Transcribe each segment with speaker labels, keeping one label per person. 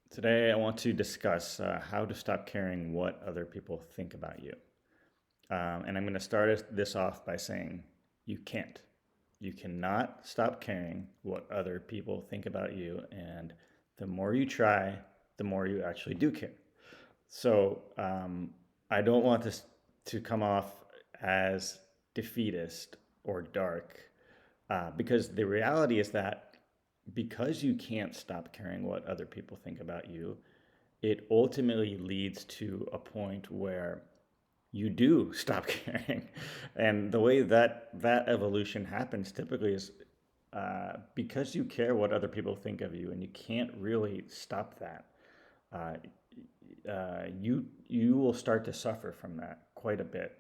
Speaker 1: Today, I want to discuss how to stop caring what other people think about you. And I'm going to start this off by saying you can't. You cannot stop caring what other people think about you. And the more you try, the more you actually do care. So I don't want this to come off as defeatist or dark because the reality is that because you can't stop caring what other people think about you, it ultimately leads to a point where you do stop caring. And the way that evolution happens typically is because you care what other people think of you, and you can't really stop that. Uh, you will start to suffer from that quite a bit.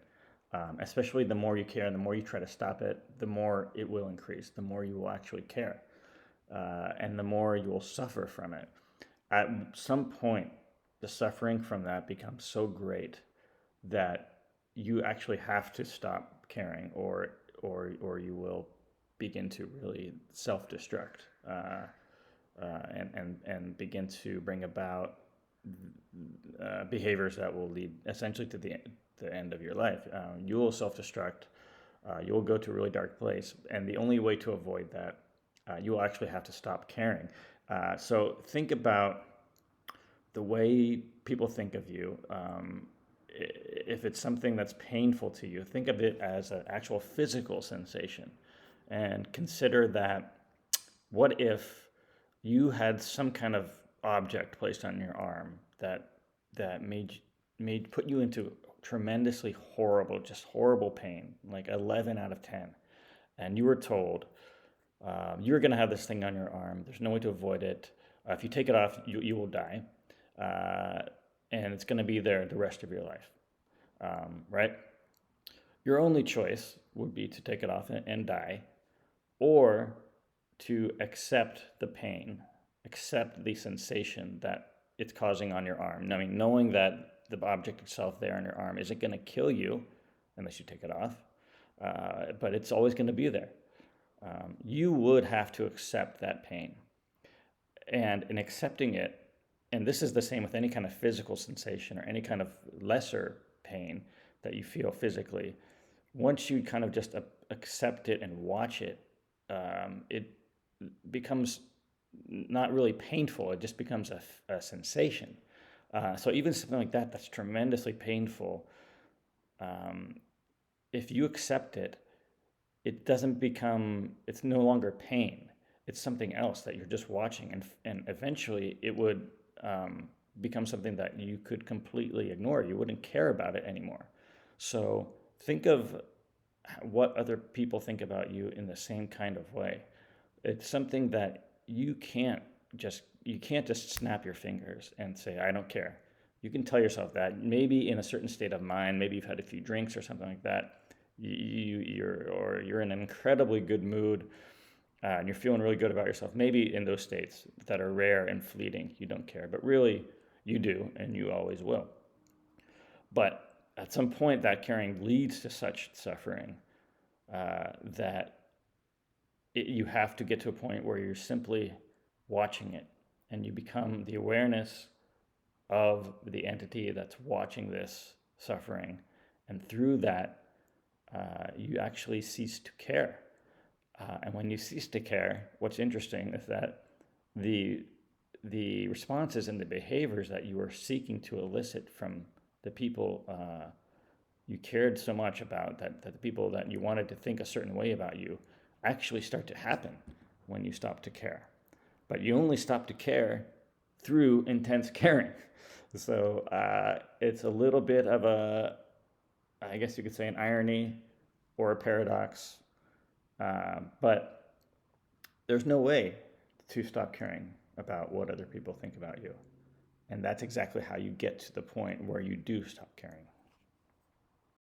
Speaker 1: Especially the more you care and the more you try to stop it, the more it will increase, the more you will actually care, and the more you will suffer from it. At some point, the suffering from that becomes so great that you actually have to stop caring, or you will begin to really self-destruct, and begin to bring about behaviors that will lead essentially to the end of your life. You will self-destruct. You will go to a really dark place, and the only way to avoid that, you will actually have to stop caring. So think about the way people think of you. If it's something that's painful to you, think of it as an actual physical sensation, and consider that. What if you had some kind of object placed on your arm that made put you into tremendously horrible, just horrible pain, like 11 out of 10, and you were told you're going to have this thing on your arm. There's no way to avoid it. If you take it off, you will die, uh, and it's going to be there the rest of your life, right? Your only choice would be to take it off and die, or to accept the pain, accept the sensation that it's causing on your arm. I mean, knowing that the object itself there on your arm isn't going to kill you unless you take it off, but it's always going to be there. You would have to accept that pain. And in accepting it, and this is the same with any kind of physical sensation or any kind of lesser pain that you feel physically, once you kind of just accept it and watch it, it becomes not really painful. It just becomes a sensation. So even something like that, that's tremendously painful, um, if you accept it, it doesn't become, it's no longer pain. It's something else that you're just watching, and eventually it would become something that you could completely ignore. You wouldn't care about it anymore. So think of what other people think about you in the same kind of way. It's something that you can't just snap your fingers and say I don't care. You can tell yourself that maybe in a certain state of mind, maybe you've had a few drinks or something like that. You're in an incredibly good mood, and you're feeling really good about yourself. Maybe in those states that are rare and fleeting, you don't care, but really you do, and you always will. But at some point, that caring leads to such suffering that you have to get to a point where you're simply watching it, and you become the awareness of the entity that's watching this suffering. And through that, you actually cease to care. And when you cease to care, what's interesting is that the the responses and the behaviors that you were seeking to elicit from the people you cared so much about, that the people that you wanted to think a certain way about you, actually start to happen when you stop to care. But you only stop to care through intense caring. So it's a little bit of a, I guess you could say, an irony or a paradox. But there's no way to stop caring about what other people think about you. And that's exactly how you get to the point where you do stop caring.